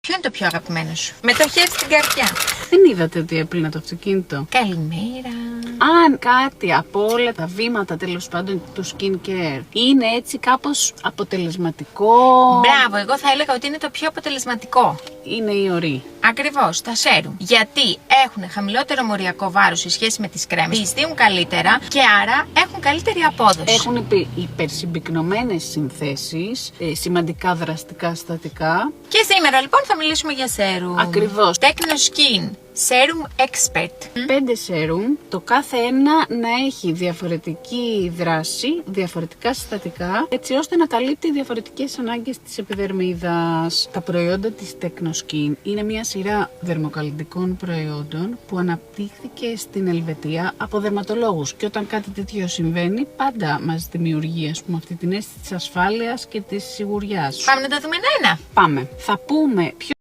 Ποιο είναι το πιο αγαπημένο σου? Με το χέρι στην καρδιά. Δεν είδατε ότι έπλυνα το αυτοκίνητο? Καλημέρα. Αν κάτι από όλα τα βήματα τέλος πάντων του skincare είναι έτσι κάπως αποτελεσματικό. Μπράβο, εγώ θα έλεγα ότι είναι το πιο αποτελεσματικό. Είναι η ορί. Ακριβώς, τα σέρουμ. Γιατί έχουν χαμηλότερο μοριακό βάρος σε σχέση με τις κρέμες, πιστύουν καλύτερα και άρα έχουν καλύτερη απόδοση. Έχουν υπερσυμπυκνωμένες συνθέσεις, σημαντικά δραστικά συστατικά. Και σήμερα λοιπόν θα μιλήσουμε για σέρουμ. Ακριβώς. Technoskin Serum Expert. 5 σέρουμ, το κάθε ένα να έχει διαφορετική δράση, διαφορετικά συστατικά, έτσι ώστε να καλύπτει διαφορετικές ανάγκες της επιδερμίδας. Τα προϊόντα της Technoskin είναι μια σειρά δερμοκαλλυντικών προϊόντων που αναπτύχθηκε στην Ελβετία από δερματολόγους. Και όταν κάτι τέτοιο συμβαίνει, πάντα μας δημιουργεί αυτή την αίσθηση της ασφάλειας και της σιγουριάς. Πάμε να τα δούμε ένα-ένα. Πάμε. Θα πούμε ποιο